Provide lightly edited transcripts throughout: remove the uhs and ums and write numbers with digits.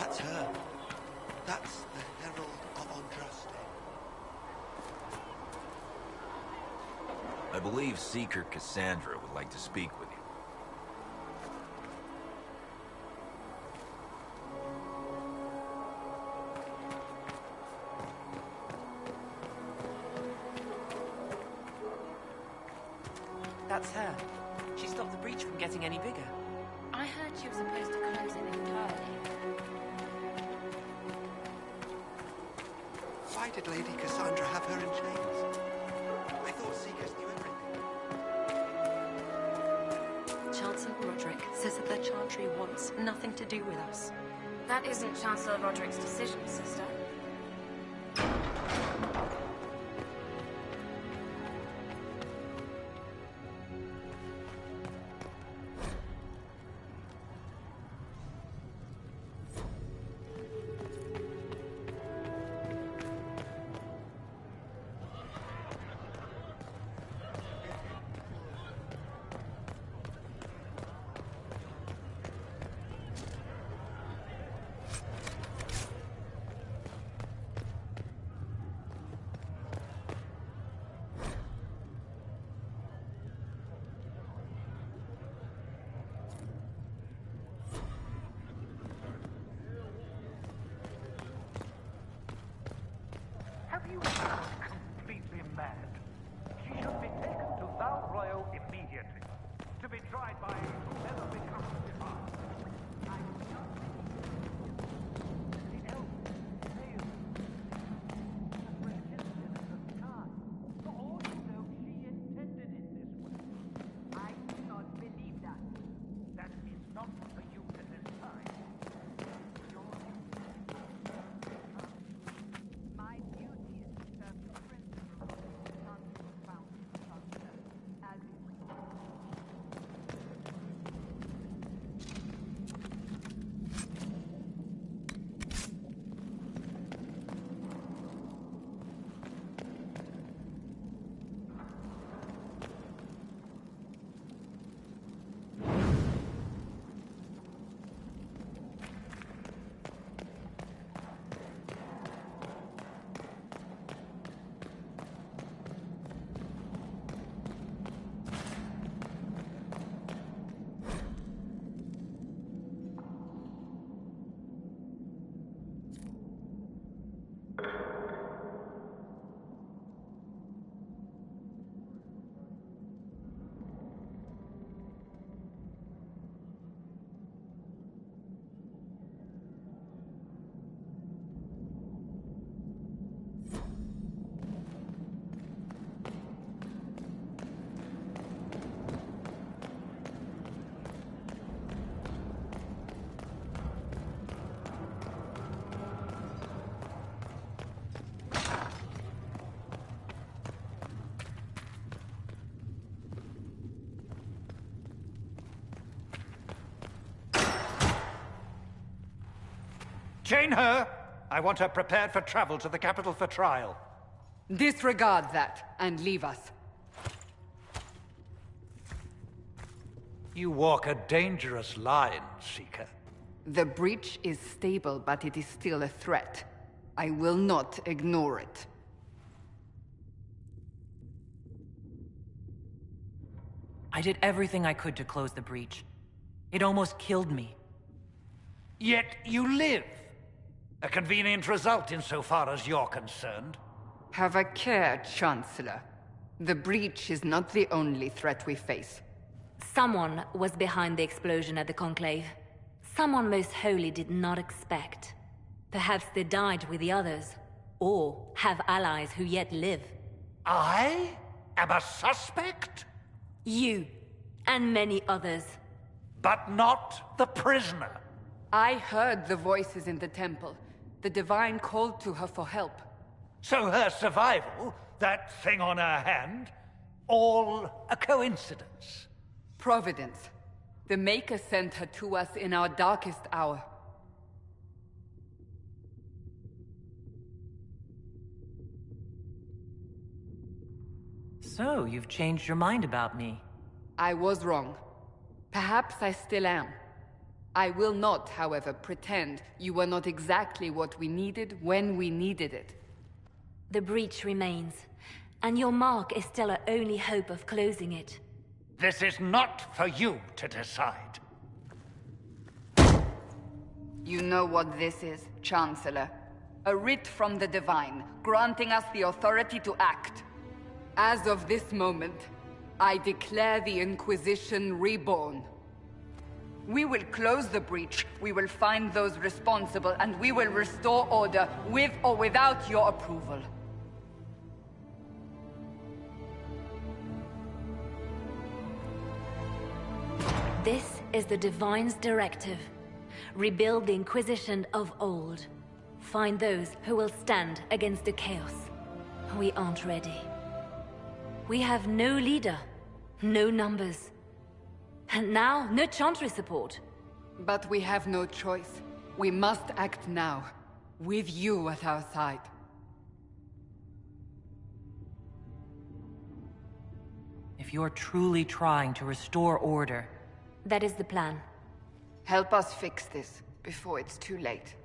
That's her. That's the Herald of Andraste. I believe Seeker Cassandra would like to speak with you. That's her. She stopped the breach from getting any bigger. I heard she was supposed to close it entirely. Why did Lady Cassandra have her in chains? I thought Seekers knew everything. Chancellor Roderick says that the Chantry wants nothing to do with us. That isn't Chancellor Roderick's decision, sister. Have you gone completely mad? She should be taken to Val Royal immediately, to be tried by whoever becomes divine. I will not the elf failed and rejected at the time. For all you know, she intended it this way. I do not believe that. That is not for you to decide. My duty is to serve the principles of the non-founding concept as it chain her! I want her prepared for travel to the capital for trial. Disregard that and leave us. You walk a dangerous line, Seeker. The breach is stable, but it is still a threat. I will not ignore it. I did everything I could to close the breach. It almost killed me. Yet you live. A convenient result insofar as you're concerned. Have a care, Chancellor. The breach is not the only threat we face. Someone was behind the explosion at the Conclave. Someone most holy did not expect. Perhaps they died with the others, or have allies who yet live. I am a suspect? You, and many others. But not the prisoner. I heard the voices in the temple. The Divine called to her for help. So her survival, that thing on her hand, all a coincidence? Providence. The Maker sent her to us in our darkest hour. So, you've changed your mind about me. I was wrong. Perhaps I still am. I will not, however, pretend you were not exactly what we needed when we needed it. The breach remains, and your mark is still our only hope of closing it. This is not for you to decide. You know what this is, Chancellor. A writ from the Divine, granting us the authority to act. As of this moment, I declare the Inquisition reborn. We will close the breach, we will find those responsible, and we will restore order, with or without your approval. This is the Divine's directive. Rebuild the Inquisition of old. Find those who will stand against the chaos. We aren't ready. We have no leader, no numbers. And now, no Chantry support. But we have no choice. We must act now, with you at our side. If you're truly trying to restore order, That is the plan. Help us fix this, before it's too late.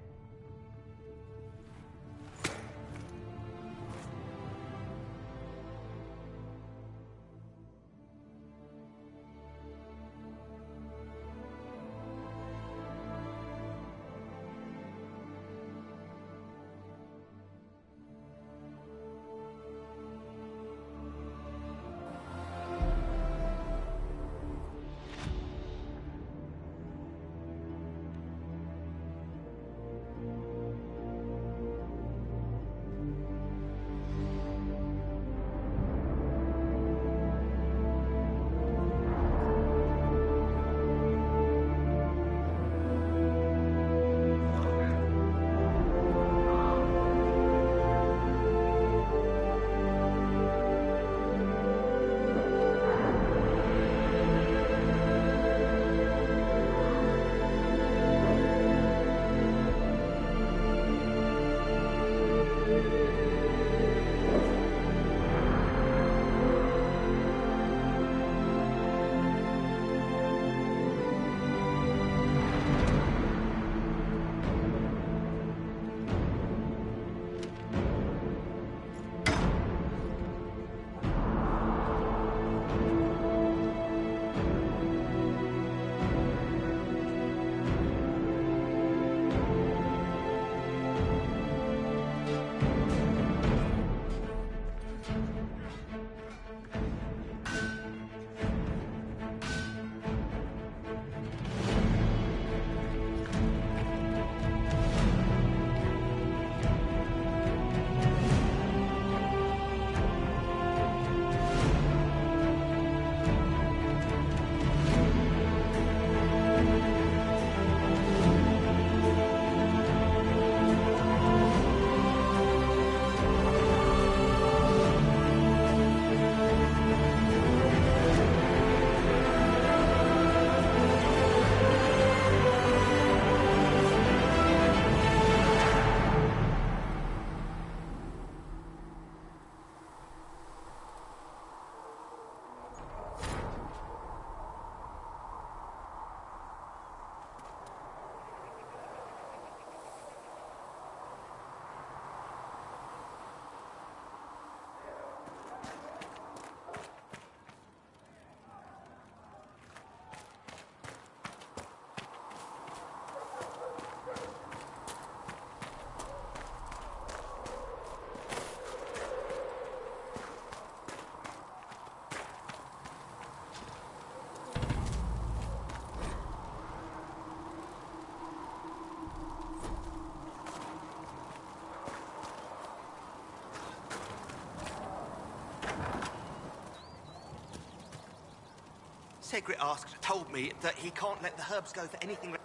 Segrit told me that he can't let the herbs go for anything.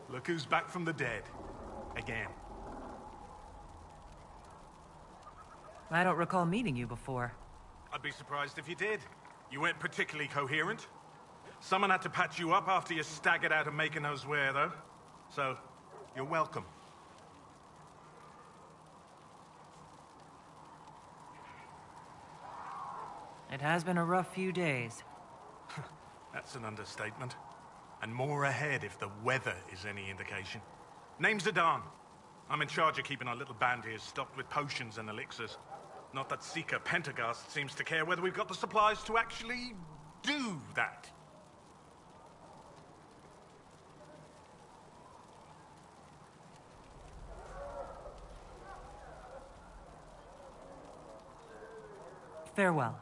Look who's back from the dead. Again. I don't recall meeting you before. I'd be surprised if you did. You weren't particularly coherent. Someone had to patch you up after you staggered out of making those wear, though. So, you're welcome. It has been a rough few days. That's an understatement. And more ahead if the weather is any indication. Name's Zidane. I'm in charge of keeping our little band here stocked with potions and elixirs. Not that Seeker Pentagast seems to care whether we've got the supplies to actually do that. Farewell.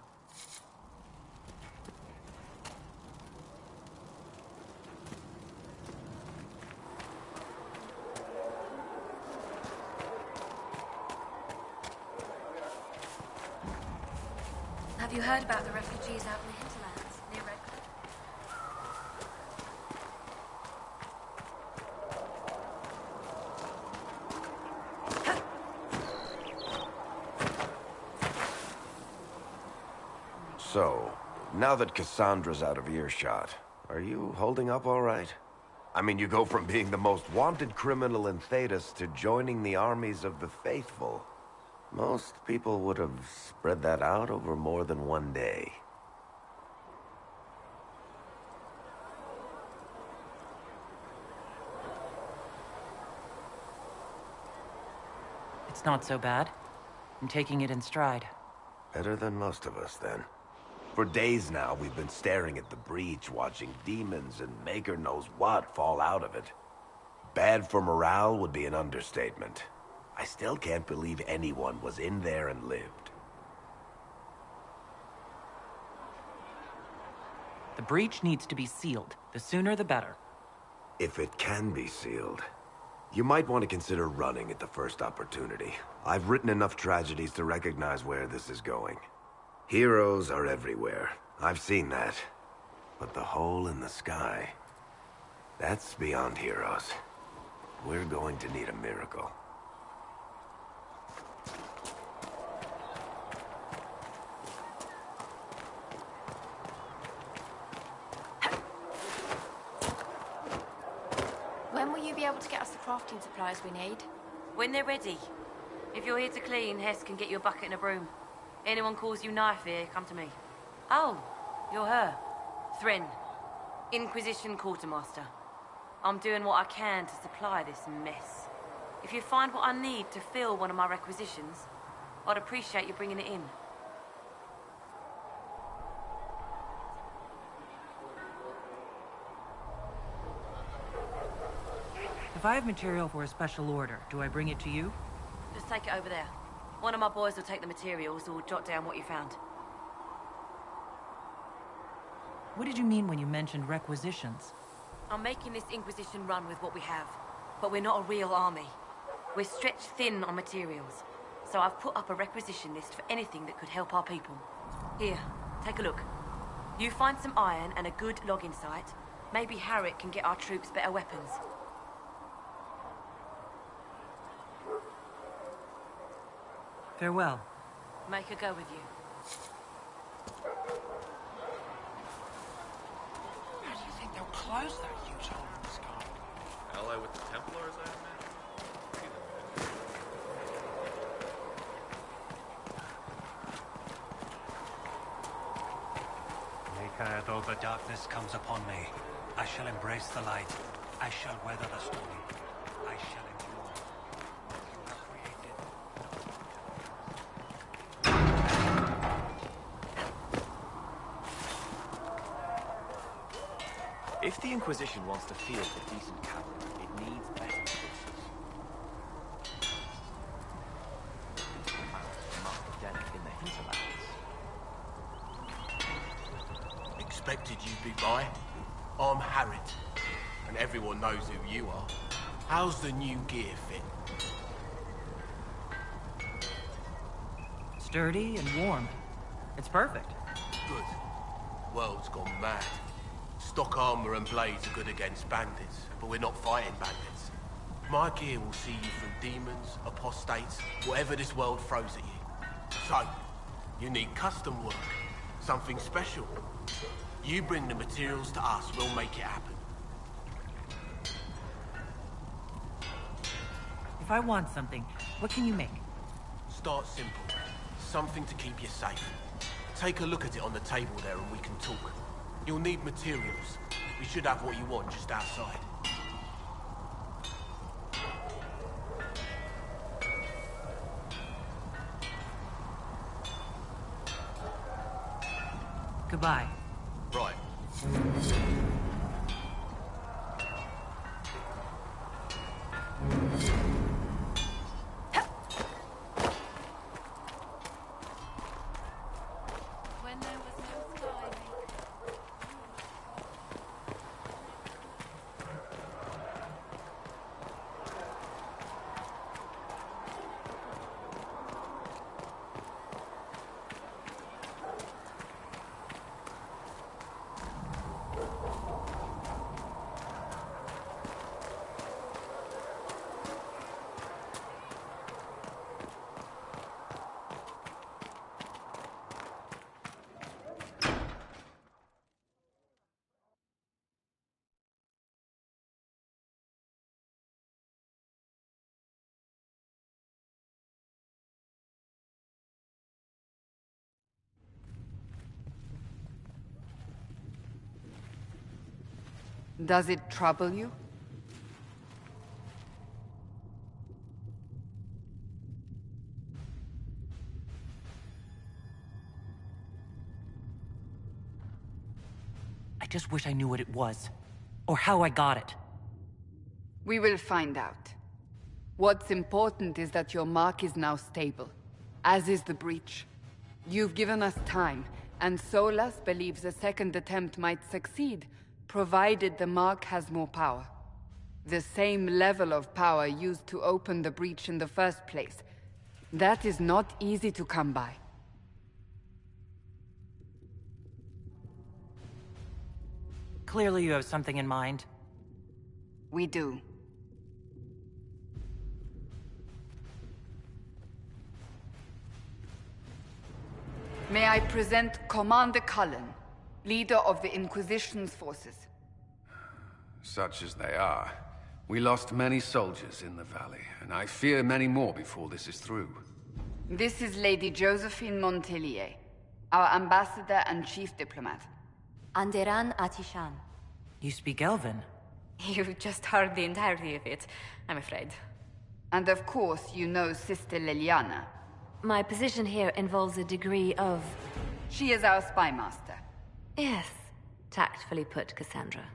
Have you heard about the refugees out in the hinterlands near Redcliffe? So, now that Cassandra's out of earshot, are you holding up all right? I mean, you go from being the most wanted criminal in Thedas to joining the armies of the faithful. Most people would have spread that out over more than one day. It's not so bad. I'm taking it in stride. Better than most of us, then. For days now, we've been staring at the breach, watching demons and maker knows what fall out of it. Bad for morale would be an understatement. I still can't believe anyone was in there and lived. The breach needs to be sealed. The sooner the better. If it can be sealed, you might want to consider running at the first opportunity. I've written enough tragedies to recognize where this is going. Heroes are everywhere. I've seen that. But the hole in the sky, that's beyond heroes. We're going to need a miracle. When will you be able to get us the crafting supplies we need? When they're ready. If you're here to clean, Hess can get you a bucket and a broom. Anyone calls you knife here, come to me. Oh, you're her. Thren, Inquisition Quartermaster. I'm doing what I can to supply this mess. If you find what I need to fill one of my requisitions, I'd appreciate you bringing it in. If I have material for a special order, do I bring it to you? Just take it over there. One of my boys will take the materials or jot down what you found. What did you mean when you mentioned requisitions? I'm making this Inquisition run with what we have, but we're not a real army. We're stretched thin on materials, so I've put up a requisition list for anything that could help our people. Here, take a look. You find some iron and a good logging site, maybe Harriet can get our troops better weapons. Farewell. Make a go with you. How do you think they'll close that huge hole in the sky? Ally with the Templars, I imagine? Though the darkness comes upon me, I shall embrace the light. I shall weather the storm. I shall endure. You have created. If the Inquisition wants to field a decent cavalry, it needs better forces. In the hinterlands. Expected you'd be by. I'm Harriet, and everyone knows who you are. How's the new gear fit? Sturdy and warm. It's perfect. Good. World's gone mad. Stock armor and blades are good against bandits, but we're not fighting bandits. My gear will see you through demons, apostates, whatever this world throws at you. So, you need custom work, something special. You bring the materials to us, we'll make it happen. If I want something, what can you make? Start simple. Something to keep you safe. Take a look at it on the table there and we can talk. You'll need materials. We should have what you want just outside. Goodbye. Right. When there was no sky. Does it trouble you? I just wish I knew what it was. Or how I got it. We will find out. What's important is that your mark is now stable, as is the breach. You've given us time, and Solas believes a second attempt might succeed, provided the mark has more power. The same level of power used to open the breach in the first place. That is not easy to come by. Clearly you have something in mind. We do. May I present Commander Cullen, leader of the Inquisition's forces. Such as they are. We lost many soldiers in the valley, and I fear many more before this is through. This is Lady Josephine Montelier, our ambassador and chief diplomat. Anderan Atishan. You speak Elven? You just heard the entirety of it, I'm afraid. And of course, you know Sister Liliana. My position here involves a degree of... She is our spy master. Yes, tactfully put, Cassandra.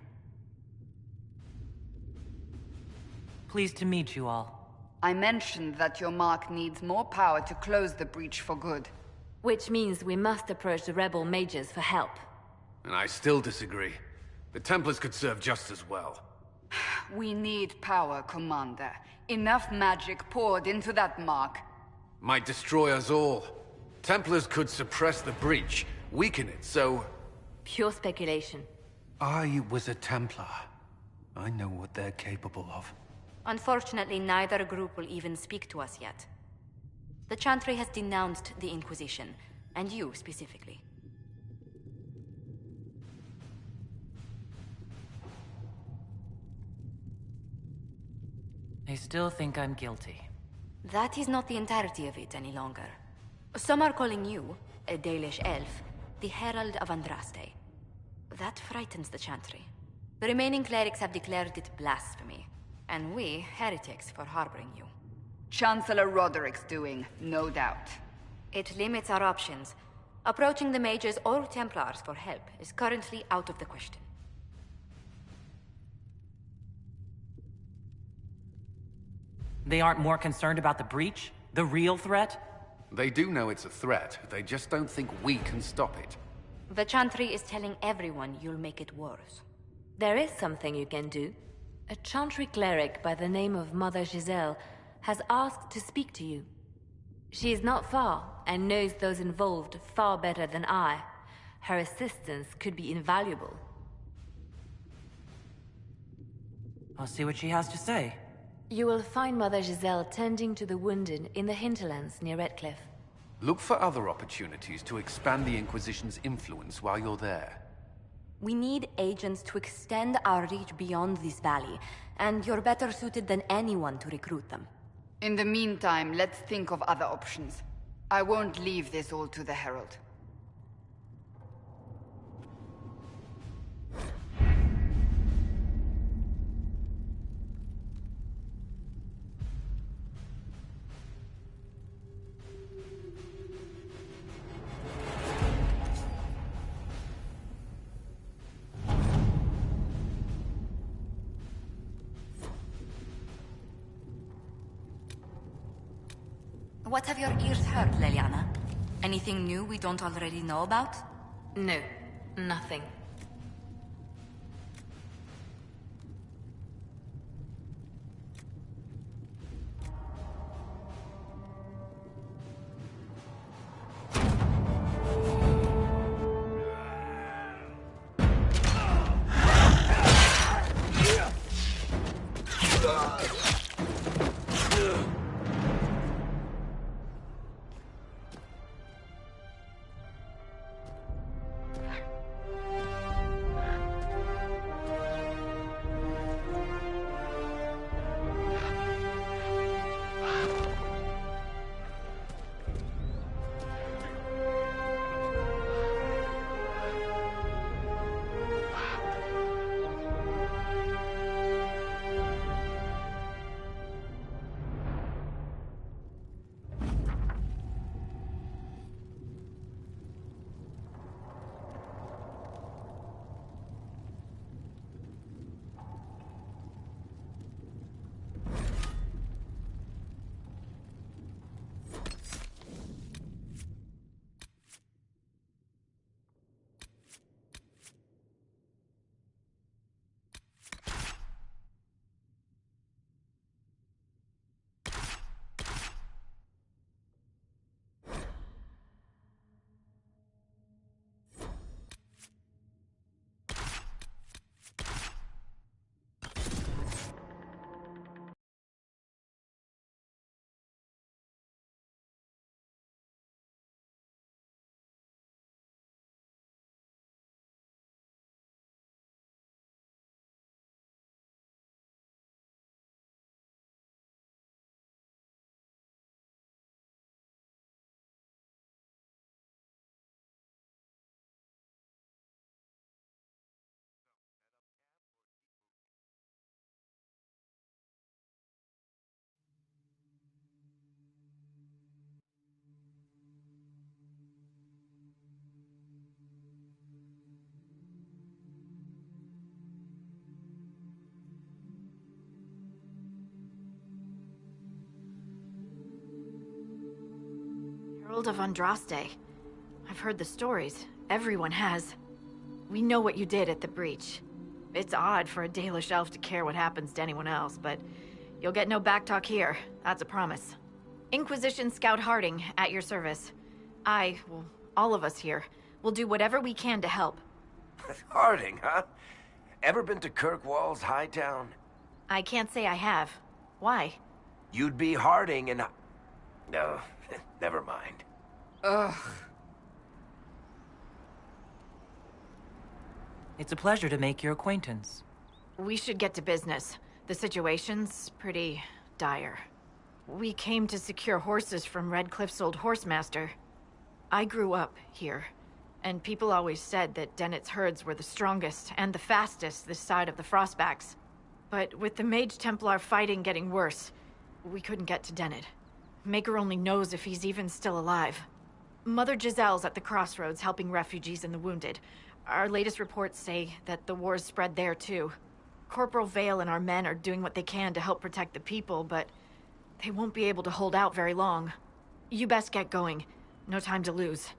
Pleased to meet you all. I mentioned that your mark needs more power to close the breach for good. Which means we must approach the rebel mages for help. And I still disagree. The Templars could serve just as well. We need power, Commander. Enough magic poured into that mark. Might destroy us all. Templars could suppress the breach, weaken it, so... Pure speculation. I was a Templar. I know what they're capable of. Unfortunately, neither group will even speak to us yet. The Chantry has denounced the Inquisition, and you specifically. They still think I'm guilty. That is not the entirety of it any longer. Some are calling you, a Dalish elf, the Herald of Andraste. That frightens the Chantry. The remaining clerics have declared it blasphemy, and we, heretics, for harboring you. Chancellor Roderick's doing, no doubt. It limits our options. Approaching the mages or Templars for help is currently out of the question. They aren't more concerned about the breach? The real threat? They do know it's a threat. They just don't think we can stop it. The Chantry is telling everyone you'll make it worse. There is something you can do. A Chantry cleric by the name of Mother Giselle has asked to speak to you. She is not far and knows those involved far better than I. Her assistance could be invaluable. I'll see what she has to say. You will find Mother Giselle tending to the wounded in the hinterlands near Redcliffe. Look for other opportunities to expand the Inquisition's influence while you're there. We need agents to extend our reach beyond this valley, and you're better suited than anyone to recruit them. In the meantime, let's think of other options. I won't leave this all to the Herald. What have your ears heard, Leliana? Anything new we don't already know about? No, nothing. Herald of Andraste. I've heard the stories. Everyone has. We know what you did at the breach. It's odd for a Dalish elf to care what happens to anyone else, but you'll get no backtalk here. That's a promise. Inquisition Scout Harding, at your service. Well, all of us here, will do whatever we can to help. Harding, huh? Ever been to Kirkwall's Hightown? I can't say I have. Why? You'd be Harding and... No, never mind. Ugh. It's a pleasure to make your acquaintance. We should get to business. The situation's pretty dire. We came to secure horses from Redcliffe's old horsemaster. I grew up here, and people always said that Dennett's herds were the strongest and the fastest this side of the Frostbacks. But with the Mage Templar fighting getting worse, we couldn't get to Dennett. Maker only knows if he's even still alive. Mother Giselle's at the crossroads helping refugees and the wounded. Our latest reports say that the war's spread there too. Corporal Vale and our men are doing what they can to help protect the people, but they won't be able to hold out very long. You best get going. No time to lose.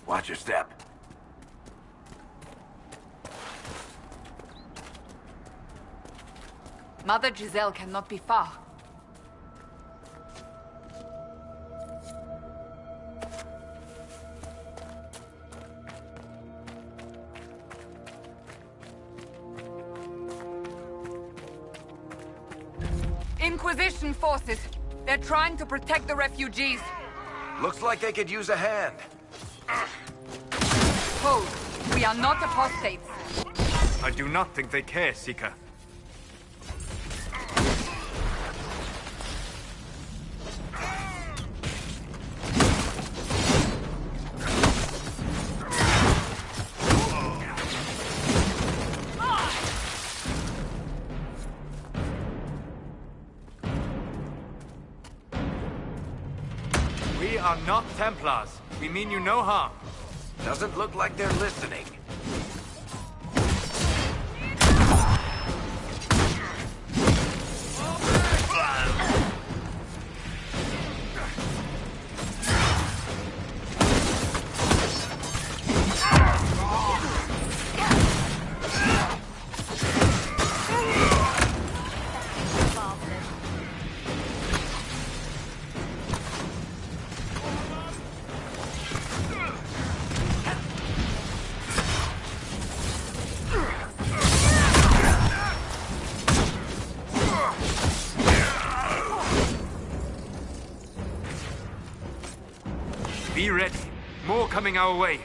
Watch your step. Mother Giselle cannot be far. Inquisition forces. They're trying to protect the refugees. Looks like they could use a hand. Hold. We are not apostates. I do not think they care, Seeker. We are not Templars. We mean you no harm. Doesn't look like they're listening. Be ready. More coming our way.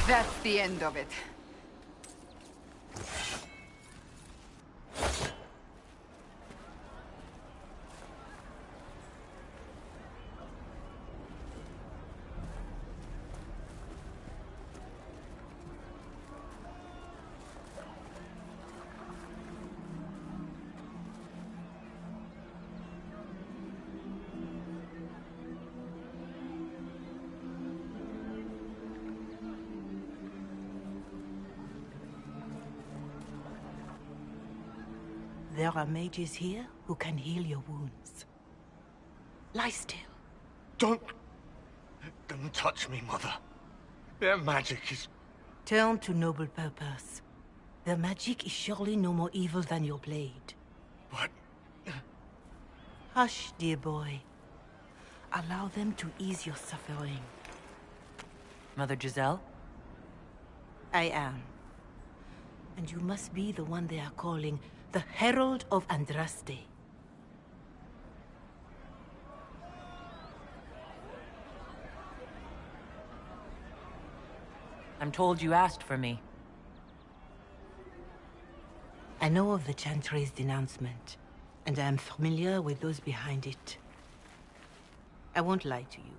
That's the end of it. There are mages here who can heal your wounds. Lie still. Don't touch me, Mother. Their magic is... Turn to noble purpose. Their magic is surely no more evil than your blade. What? Hush, dear boy. Allow them to ease your suffering. Mother Giselle? I am. And you must be the one they are calling the Herald of Andraste. I'm told you asked for me. I know of the Chantry's denouncement, and I am familiar with those behind it. I won't lie to you.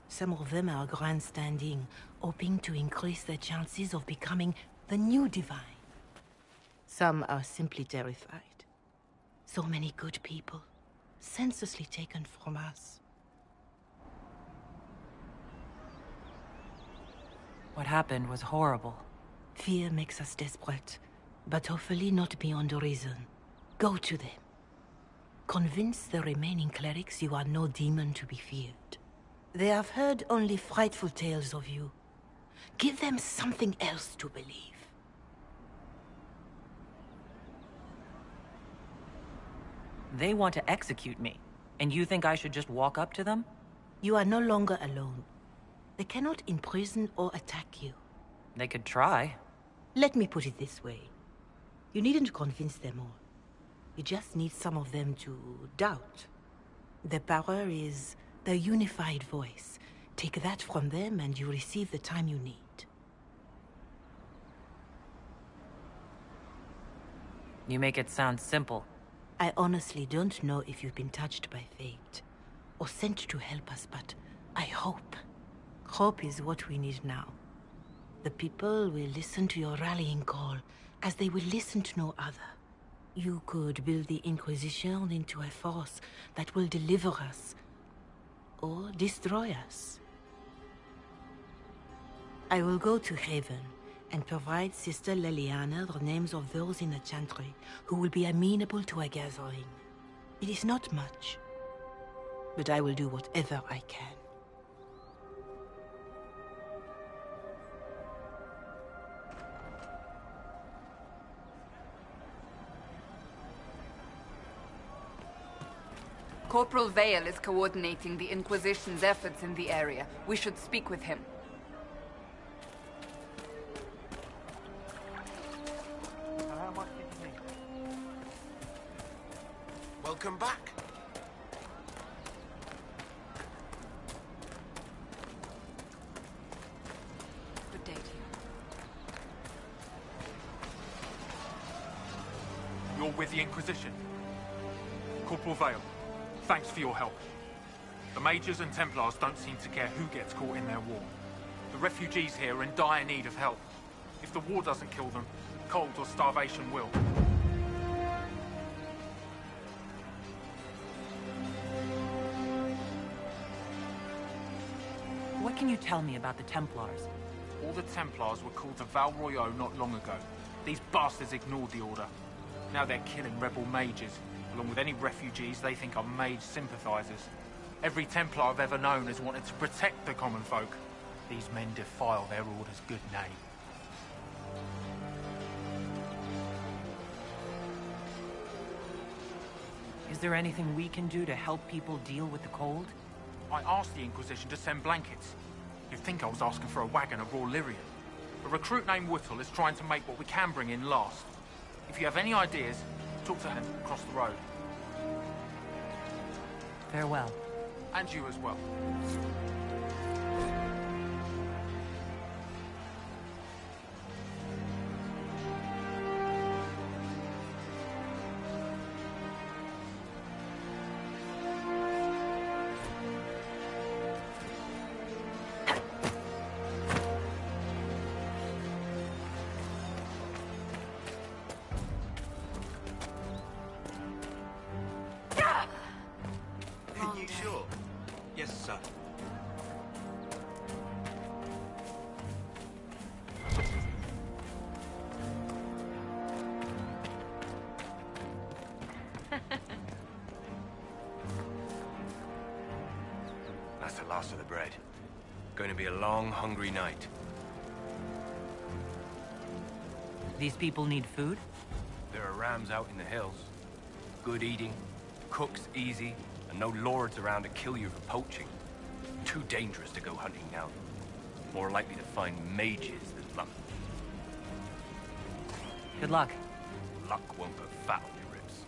Some of them are grandstanding, hoping to increase their chances of becoming the new divine. Some are simply terrified. So many good people, senselessly taken from us. What happened was horrible. Fear makes us desperate, but hopefully not beyond reason. Go to them. Convince the remaining clerics you are no demon to be feared. They have heard only frightful tales of you. Give them something else to believe. They want to execute me. And you think I should just walk up to them? You are no longer alone. They cannot imprison or attack you. They could try. Let me put it this way. You needn't convince them all. You just need some of them to doubt. Their power is their unified voice. Take that from them and you receive the time you need. You make it sound simple. I honestly don't know if you've been touched by fate, or sent to help us, but I hope. Hope is what we need now. The people will listen to your rallying call, as they will listen to no other. You could build the Inquisition into a force that will deliver us, or destroy us. I will go to Haven and provide Sister Leliana the names of those in the Chantry who will be amenable to a gathering. It is not much, but I will do whatever I can. Corporal Vale is coordinating the Inquisition's efforts in the area. We should speak with him. How much did you need? Welcome back. Good day to you. You're with the Inquisition. Corporal Vale, thanks for your help. The Majors and Templars don't seem to care who gets caught in their war. The refugees here are in dire need of help. If the war doesn't kill them, cold or starvation will. What can you tell me about the Templars? All the Templars were called to Val Royeaux not long ago. These bastards ignored the order. Now they're killing rebel mages, along with any refugees they think are mage sympathizers. Every Templar I've ever known has wanted to protect the common folk. These men defile their order's good name. Is there anything we can do to help people deal with the cold? I asked the Inquisition to send blankets. You'd think I was asking for a wagon of raw Lyrian. A recruit named Whittle is trying to make what we can bring in last. If you have any ideas, talk to him across the road. Farewell. And you as well. Are you sure? Yes, sir. That's the last of the bread. Going to be a long, hungry night. These people need food? There are rams out in the hills. Good eating, cooks easy, and no lords around to kill you for poaching. Too dangerous to go hunting now. More likely to find mages than luck. Good luck. Luck won't put fat on your ribs.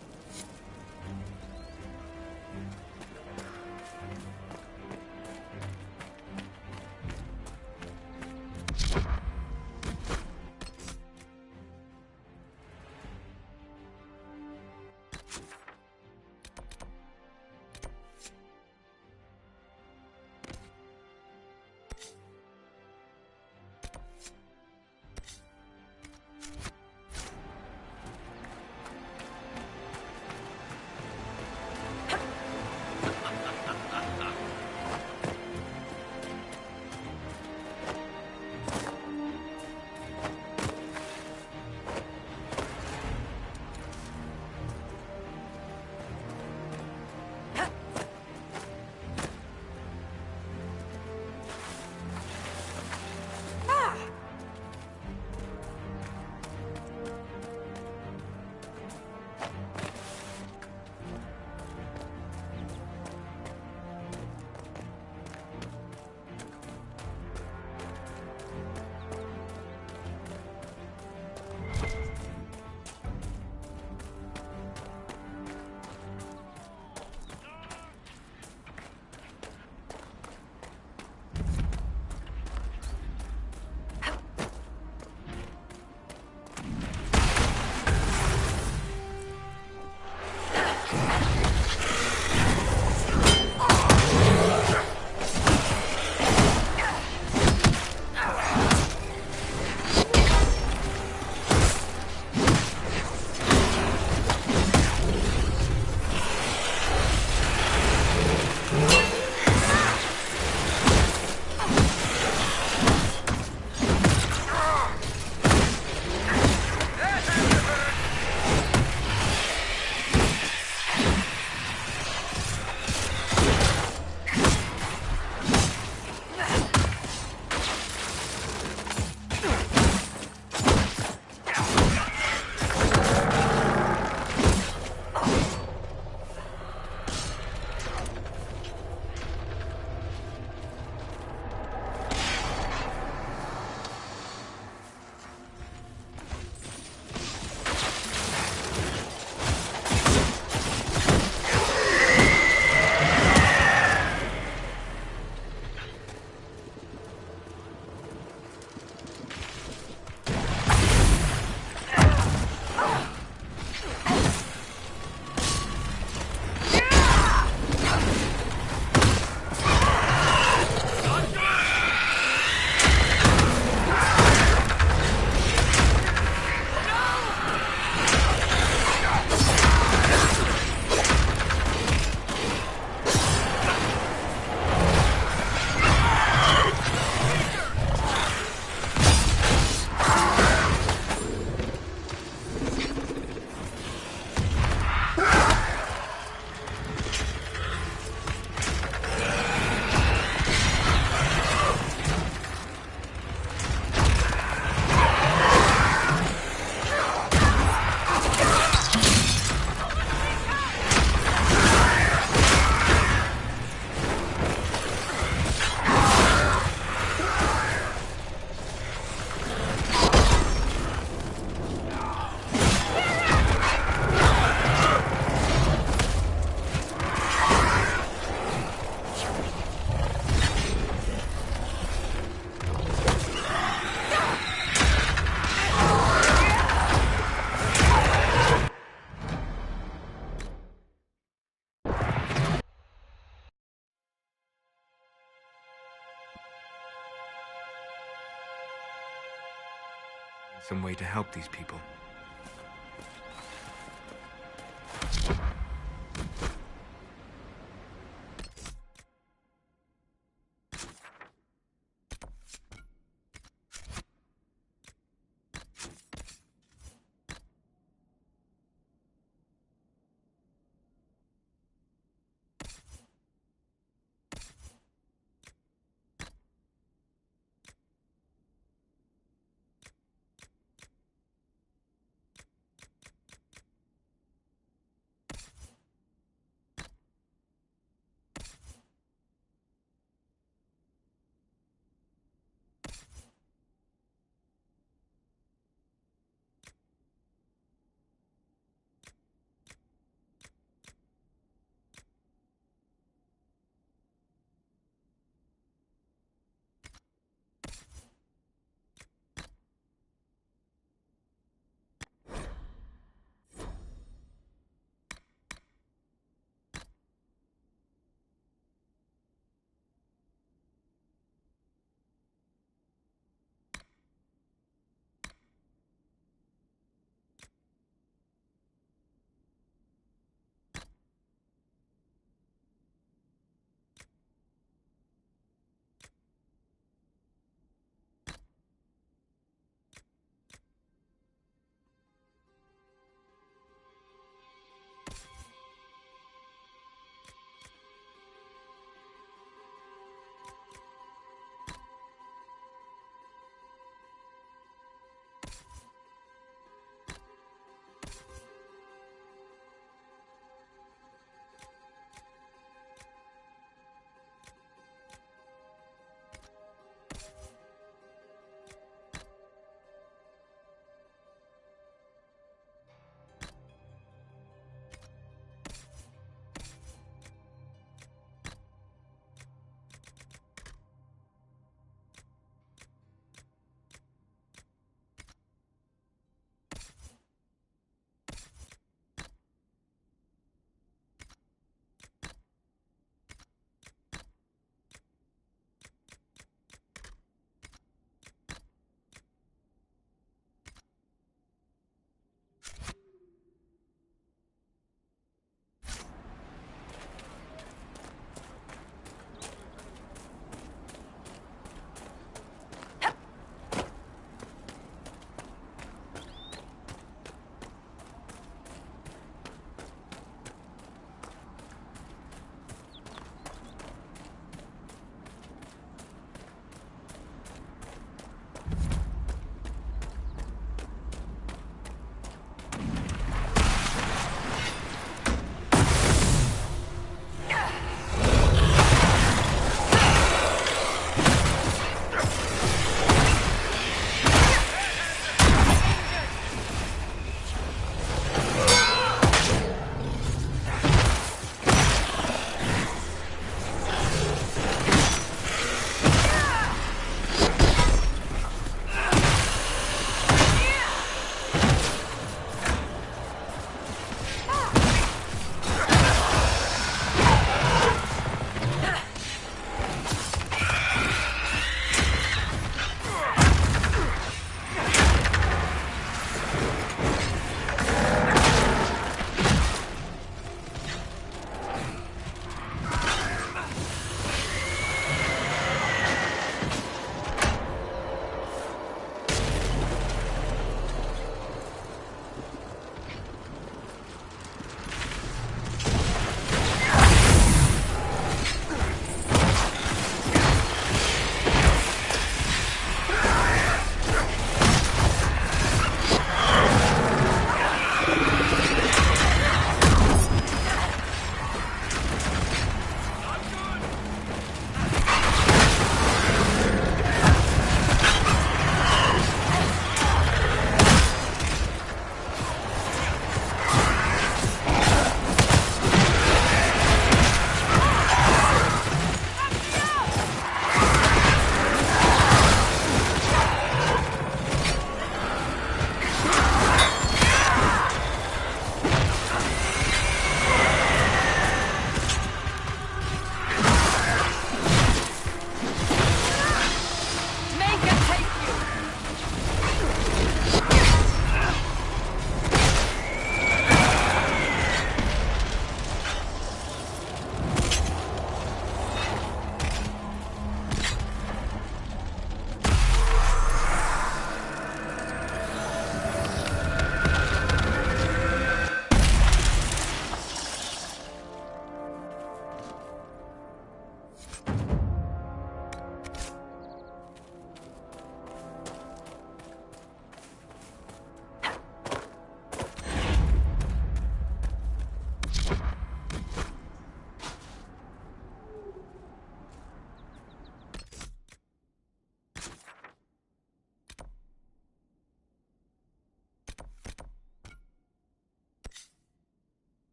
some way to help these people.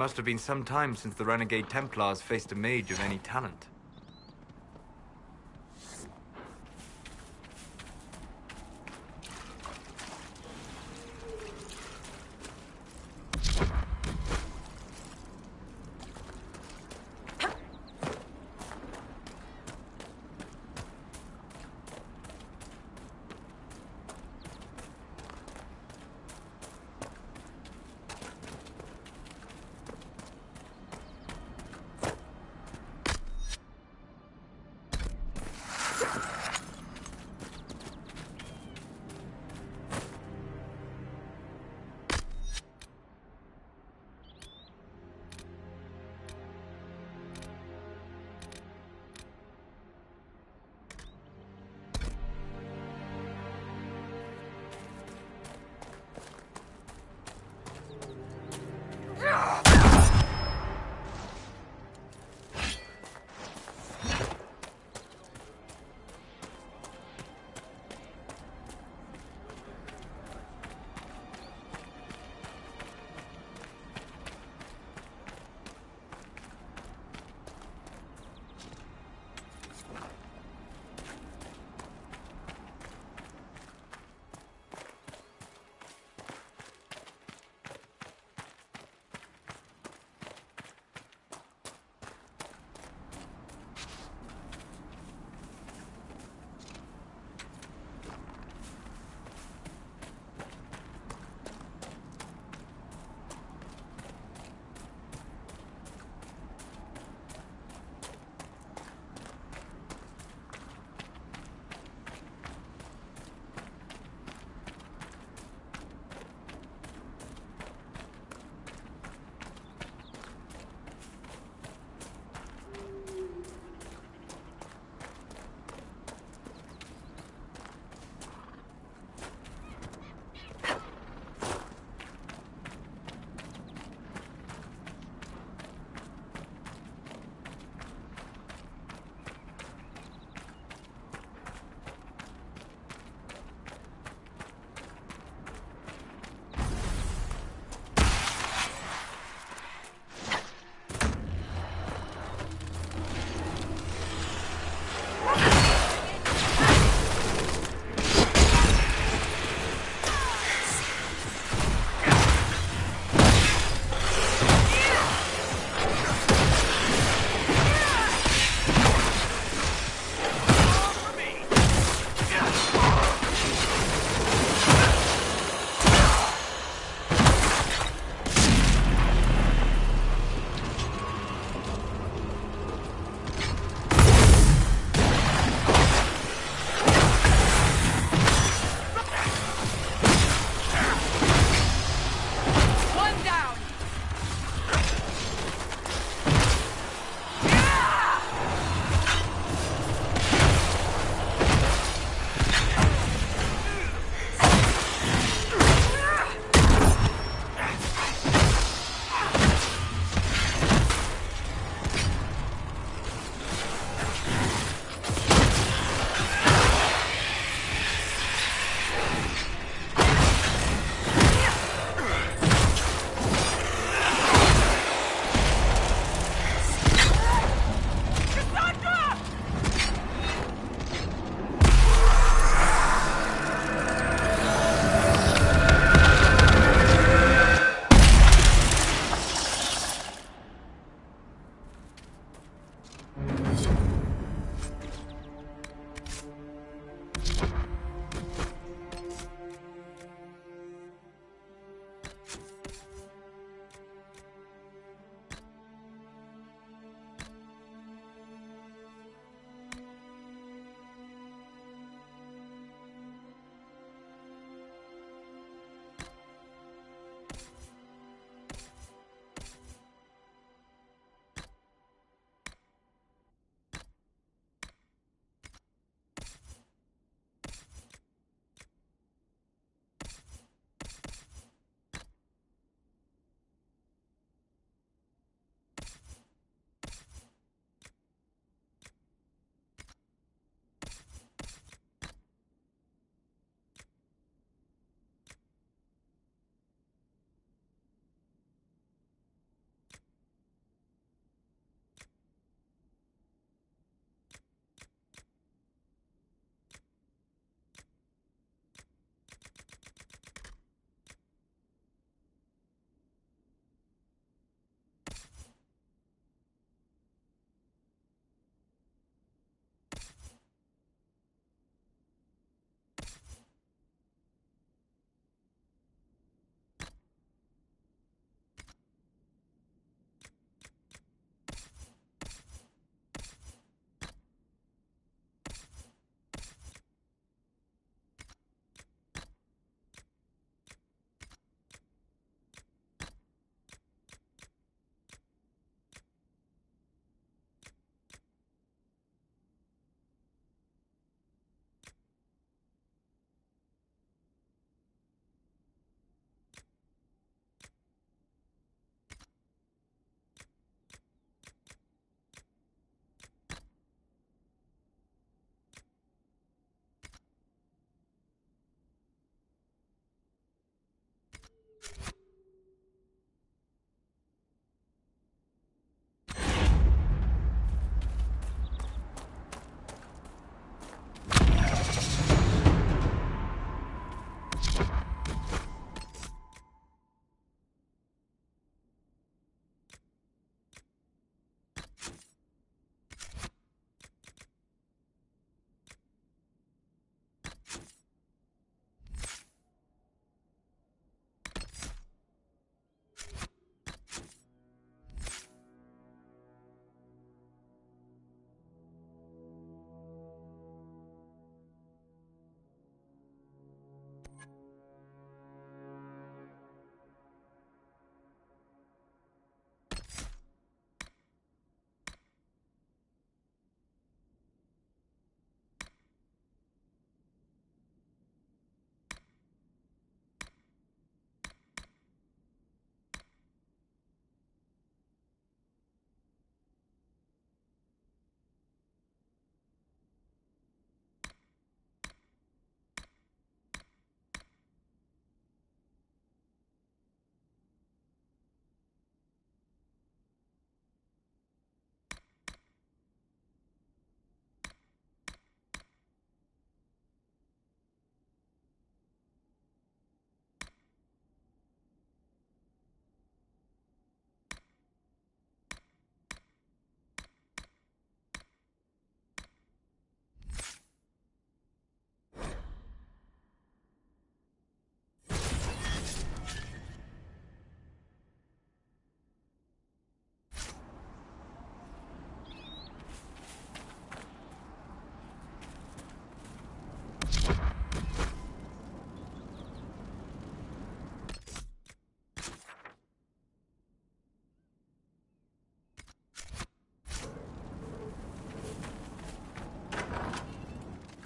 must have been some time since the renegade Templars faced a mage of any talent.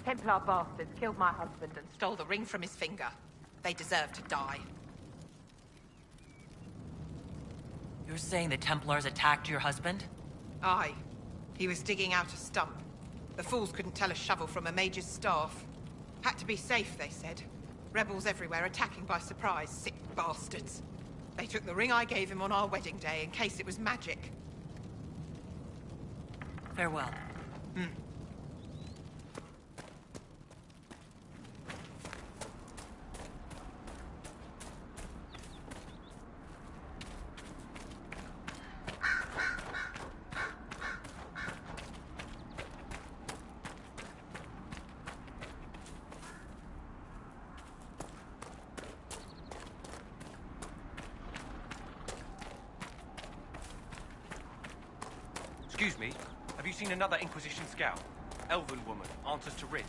Templar bastards killed my husband and stole the ring from his finger. They deserve to die. You're saying the Templars attacked your husband? Aye. He was digging out a stump. The fools couldn't tell a shovel from a mage's staff. Had to be safe, they said. Rebels everywhere attacking by surprise, sick bastards. They took the ring I gave him on our wedding day in case it was magic. Farewell. Excuse me, have you seen another Inquisition scout? Elven woman, answers to writs.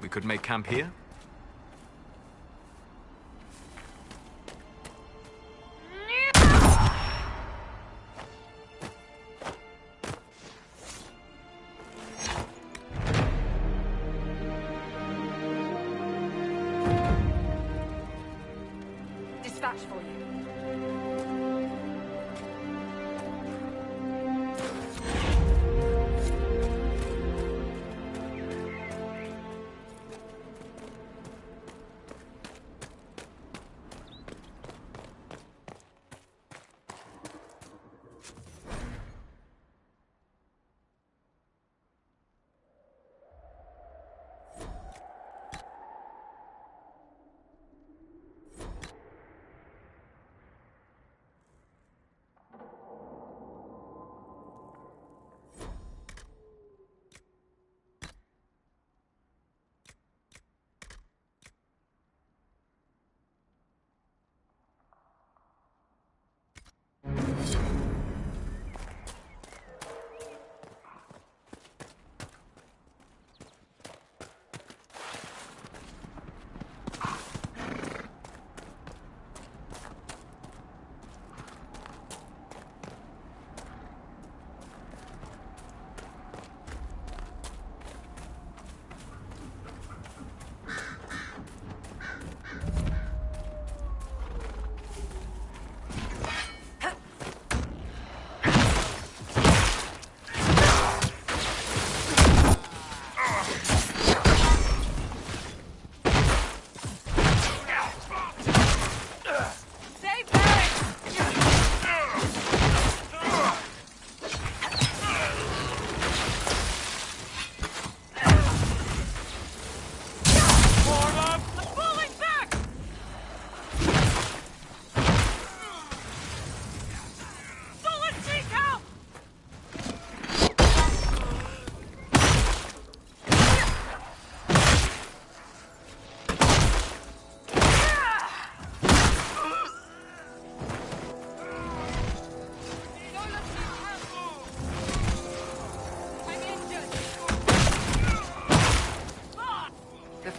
We could make camp here? Dispatch for you.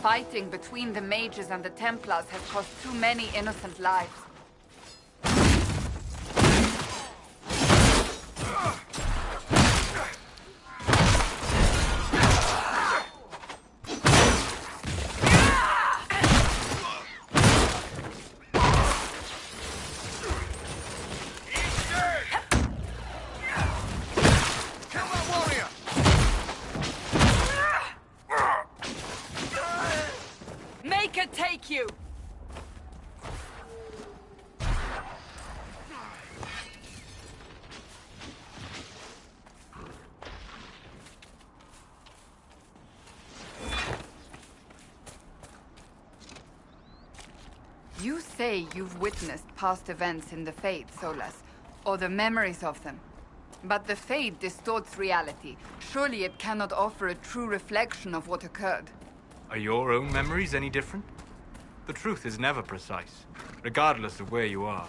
Fighting between the mages and the Templars has cost too many innocent lives. Take you! You say you've witnessed past events in the Fade, Solas, or the memories of them. But the Fade distorts reality. Surely it cannot offer a true reflection of what occurred. Are your own memories any different? The truth is never precise, regardless of where you are.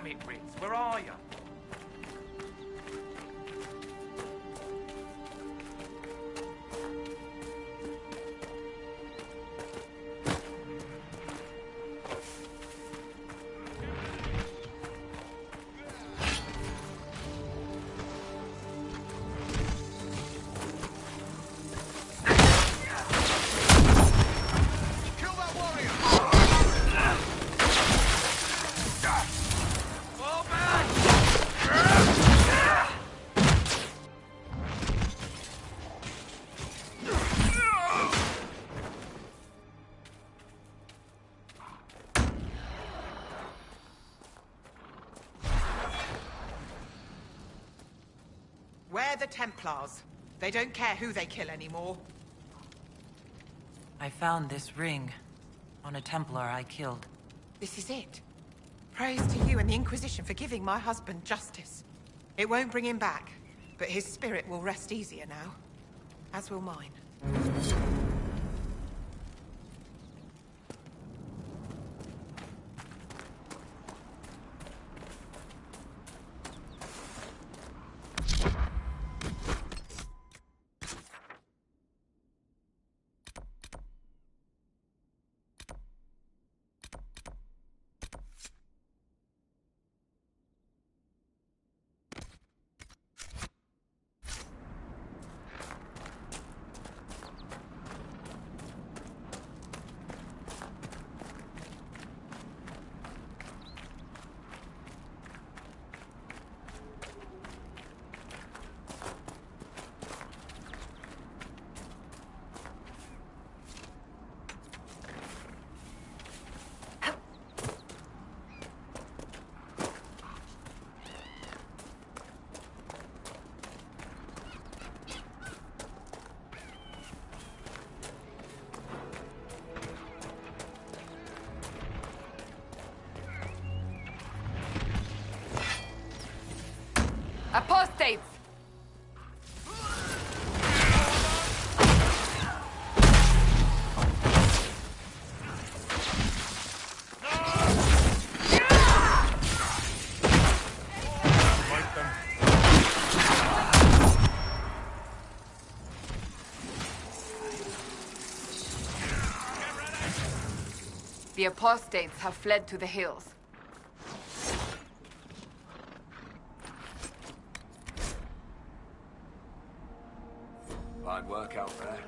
Damn it, Ritz, where are you? We're the Templars. They don't care who they kill anymore. I found this ring on a Templar I killed. This is it. Praise to you and the Inquisition for giving my husband justice. It won't bring him back, but his spirit will rest easier now. As will mine. Apostates! The apostates have fled to the hills. Hard work out there.